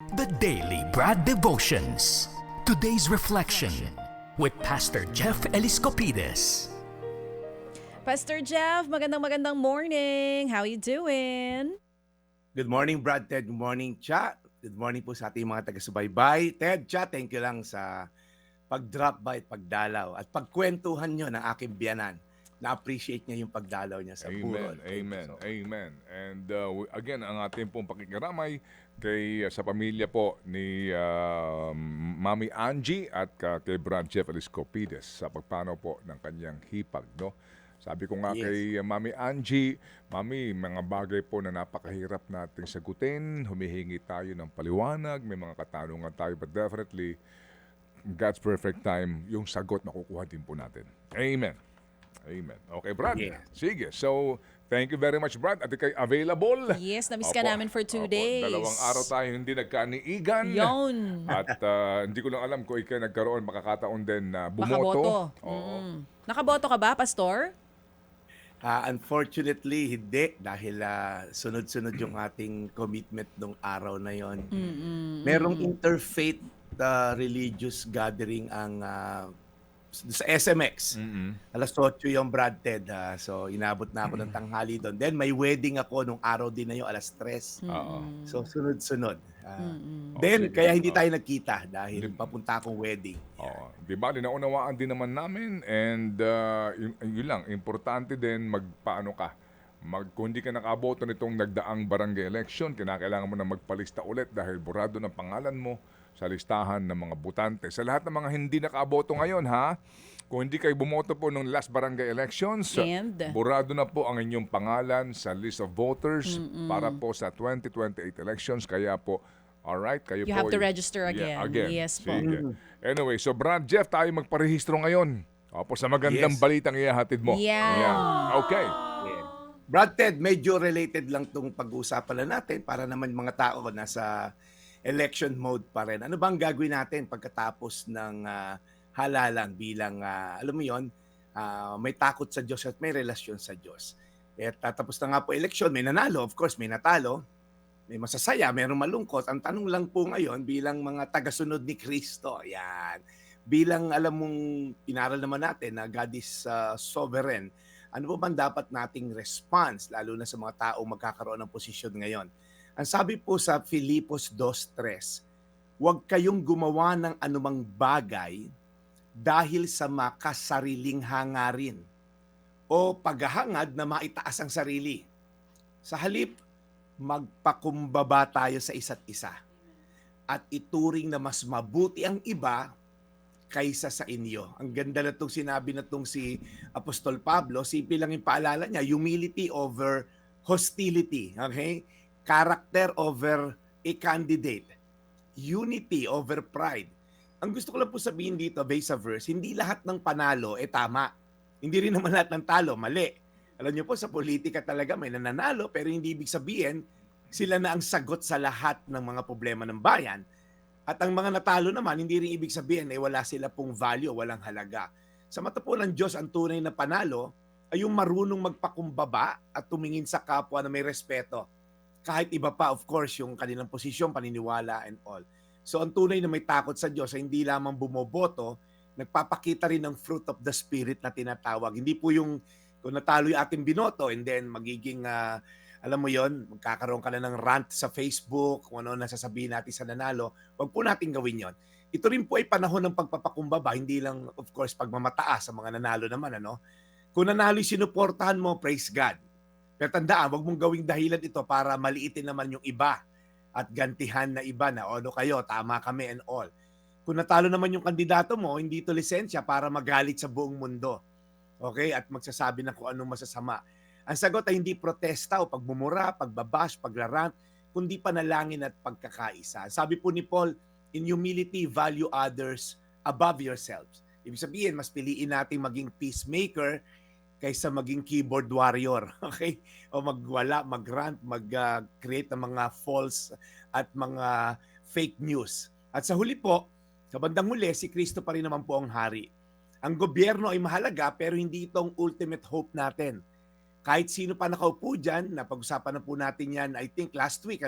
The Daily Brad Devotions. Today's reflection with Pastor Jeff Eliscopides. Pastor Jeff, magandang morning. How you doing? Good morning, Brad, Ted. Good morning, Cha. Good morning po sa ating mga taga-subaybay. Ted, Cha, thank you lang sa pag-drop by at pagdalaw at pagkwentuhan nyo ng aking biyanan. Na-appreciate niya yung pagdalaw niya sa Buron. Amen. And again, ang ating pong pakikiramay sa pamilya po ni Mami Angie at kay Brad Jeff Eliscopides sa pagpanaw po ng kanyang hipag, no? Sabi ko nga kay Mami Angie, Mami, mga bagay po na napakahirap nating sagutin, humihingi tayo ng paliwanag, may mga katanungan tayo, but definitely, God's perfect time, yung sagot makukuha din po natin. Amen. Okay, Brad. Yes. Sige. So, thank you very much, Brad. At ikay available. Yes, na-miss ka namin for 2 days. Dalawang araw tayo hindi nagkaniigan. Yon. At hindi ko lang alam kung ikay nagkaroon, makakataon din na Makaboto. bumoto. Oo. Nakaboto ka ba, Pastor? Unfortunately, hindi. Dahil sunod-sunod yung ating commitment nung araw na yon. Merong interfaith religious gathering ang sa SMX. Alas 8 yung Brad, Ted. So, inabot na ako ng tanghali doon. Then, may wedding ako nung araw din na yung alas 3. Oo. So, sunod-sunod. sige. Then, kaya hindi tayo nagkita dahil papunta akong wedding. Oo. Di ba, naunawaan din naman namin and yun lang, importante din magpaano ka. Kung hindi ka nakaboto nitong nagdaang barangay election, kinakailangan mo na magpalista ulit dahil burado ng pangalan mo sa listahan ng mga botante. Sa lahat ng mga hindi nakaboto ngayon, ha? Kung hindi kayo bumoto po nung last barangay elections, burado na po ang inyong pangalan sa list of voters para po sa 2028 elections. Kaya po, alright, kayo You po... have to register Yeah, again. Yes po. Sige. Anyway, so Brad Jeff, tayo magparehistro ngayon. Opo, sa magandang Yes. balitang ihahatid mo. Yeah. Okay. Brad, Ted, medyo related lang tong pag-uusapan na natin para naman mga tao nasa election mode pa rin. Ano bang gagawin natin pagkatapos ng halalan bilang, alam mo yon, may takot sa Diyos at may relasyon sa Diyos. At tatapos na nga po election, may nanalo, of course, may natalo, may masasaya, mayroong malungkot. Ang tanong lang po ngayon bilang mga tagasunod ni Kristo, yan. Bilang alam mong inaral naman natin na God is sovereign, ano po bang dapat nating response, lalo na sa mga tao magkakaroon ng posisyon ngayon? Ang sabi po sa Filipos 2:3, huwag kayong gumawa ng anumang bagay dahil sa makasariling hangarin o paghahangad na maitaas ang sarili. Sa halip, magpakumbaba tayo sa isa't isa at ituring na mas mabuti ang iba kaysa sa inyo. Ang ganda na itong sinabi na itong si Apostol Pablo. Simple lang yung paalala niya, humility over hostility. Okay? Character over a candidate. Unity over pride. Ang gusto ko lang po sabihin dito, based sa verse, hindi lahat ng panalo tama. Hindi rin naman lahat ng talo, mali. Alam niyo po, sa politika talaga may nananalo, pero hindi ibig sabihin, sila na ang sagot sa lahat ng mga problema ng bayan. At ang mga natalo naman, hindi rin ibig sabihin wala sila pong value, walang halaga. Sa mata po ng Diyos, ang tunay na panalo ay yung marunong magpakumbaba at tumingin sa kapwa na may respeto. Kahit iba pa, of course, yung kanilang posisyon, paniniwala, and all. So, ang tunay na may takot sa Diyos ay hindi lamang bumoboto, nagpapakita rin ng fruit of the Spirit na tinatawag. Hindi po yung kung natalo yung ating binoto and then magiging, alam mo yon, magkakaroon ka na ng rant sa Facebook, kung ano nasasabihin natin sa nanalo, wag po natin gawin yon. Ito rin po ay panahon ng pagpapakumbaba, hindi lang, of course, pagmamataas sa mga nanalo naman, ano? Kung nanalo yung sinuportahan mo, praise God. Pero tandaan, wag mong gawing dahilan ito para maliitin naman yung iba at gantihan na iba na, ano kayo, tama kami and all. Kung natalo naman yung kandidato mo, hindi ito lisensya para magalit sa buong mundo. Okay? At magsasabi na kung anong masasama. Ang sagot ay hindi protesta o pagmumura, pagbabash, pagrarant, kundi panalangin at pagkakaisa. Sabi po ni Paul, in humility, value others above yourselves. Ibig sabihin, mas piliin natin maging peacemaker kaysa maging keyboard warrior. Okay? O magwala, mag-rant, mag-create ng mga false at mga fake news. At sa huli po, sa bandang huli, si Kristo pa rin naman po ang hari. Ang gobyerno ay mahalaga pero hindi itong ultimate hope natin. Kahit sino pa nakaupo dyan, napag-usapan na po natin yan, I think last week,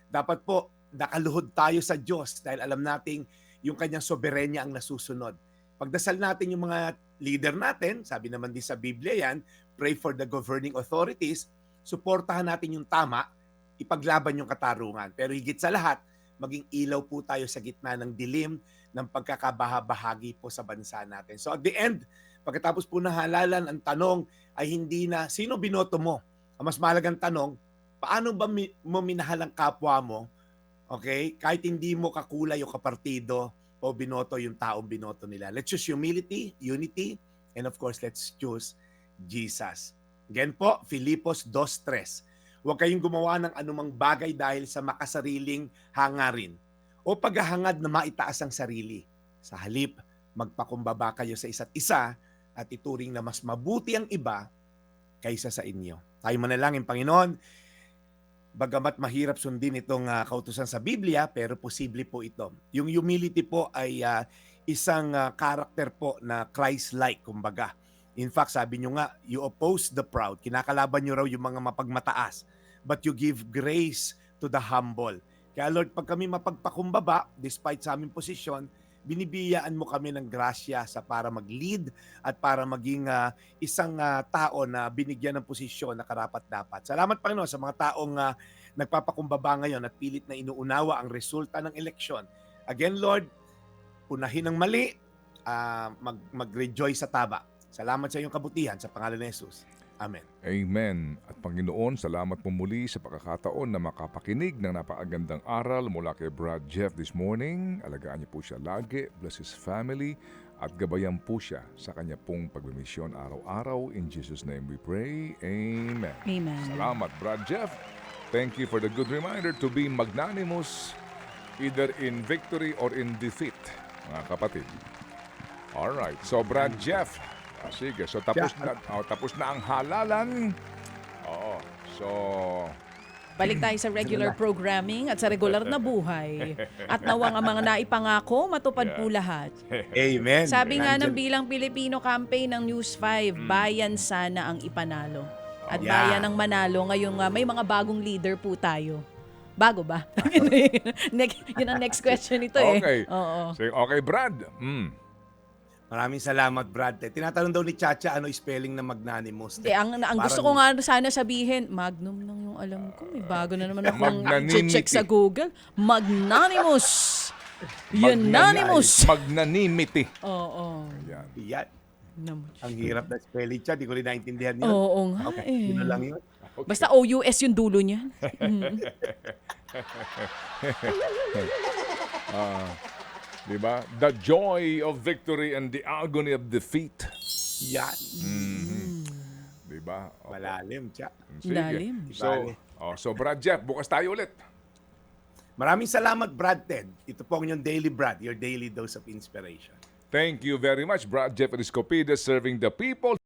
dapat po nakaluhod tayo sa Diyos dahil alam nating yung kanyang soberenya ang nasusunod. Pagdasal natin yung mga leader natin, sabi naman din sa Biblia yan, pray for the governing authorities, suportahan natin yung tama, ipaglaban yung katarungan. Pero higit sa lahat, maging ilaw po tayo sa gitna ng dilim ng pagkakabahabahagi po sa bansa natin. So at the end, pagkatapos po ng halalan, ang tanong ay hindi na sino binoto mo. Ang mas mahalagang tanong, paano ba mo minahal ang kapwa mo? Okay? Kahit hindi mo kakulay o kapartido o binoto yung taong binoto nila. Let's choose humility, unity, and of course, let's choose Jesus. Again po, Filipos 2:3. Huwag kayong gumawa ng anumang bagay dahil sa makasariling hangarin o paghahangad na maitaas ang sarili. Sa halip, magpakumbaba kayo sa isa't isa at ituring na mas mabuti ang iba kaysa sa inyo. Tayo manalangin, Panginoon, bagamat mahirap sundin itong kautusan sa Biblia, pero posible po ito. Yung humility po ay isang karakter po na Christ-like, kumbaga. In fact, sabi nyo nga, you oppose the proud. Kinakalaban nyo raw yung mga mapagmataas. But you give grace to the humble. Kaya Lord, pag kami mapagpakumbaba, despite sa aming posisyon, binibiyaan mo kami ng grasya sa para mag-lead at para maging isang tao na binigyan ng posisyon na karapat-dapat. Salamat, Panginoon, sa mga taong nagpapakumbaba ngayon at pilit na inuunawa ang resulta ng eleksyon. Again, Lord, unahin ang mali, mag-rejoice sa taba. Salamat sa iyong kabutihan sa pangalan ni Jesus. Amen. Amen. At Panginoon, salamat po muli sa pagkakataon na makapakinig ng napakagandang aral mula kay Brad Jeff this morning. Alagaan niyo po siya lagi, bless his family, at gabayan po siya sa kanya pong pagmimisyon araw-araw. In Jesus' name we pray. Amen. Amen. Salamat, Brad Jeff. Thank you for the good reminder to be magnanimous either in victory or in defeat, mga kapatid. Alright, so Brad Jeff, sige, so tapos na ang halalan. Oo, so Balik tayo sa regular programming at sa regular na buhay. At nawang ang mga naipangako, matupad po lahat. Amen. Sabi nga ng Nandyan- Bilang Pilipino campaign ng News 5, bayan sana ang ipanalo. At Yeah. bayan ang manalo. Ngayong may mga bagong leader po tayo. Bago ba? Yun ang next question ito eh. okay. Oo. Sige, okay, Brad. Maraming salamat, Brad. Tinatanong daw ni Chacha ano spelling ng magnanimous. Hindi, ang gusto ko nga sana sabihin, Magnum lang yung alam ko. May bago na naman akong Magnanimity. check sa Google. Magnanimous. Unanimous. Magnanimity. Oo. Yan. Yan. Naman. Ang hirap na spelling siya. Di ko rin naintindihan yun. Oo nga Okay, eh. yun na lang yun. Basta OUS yung dulo niya. Diba? The joy of victory and the agony of defeat. Yan. Diba? Okay. Malalim, Cha. Sige. Lalim. So Brad Jeff, bukas tayo ulit. Maraming salamat, Brad Ted. Ito po ang inyong Daily Brad, your daily dose of inspiration. Thank you very much, Brad Jeff Eliscopides, serving the people.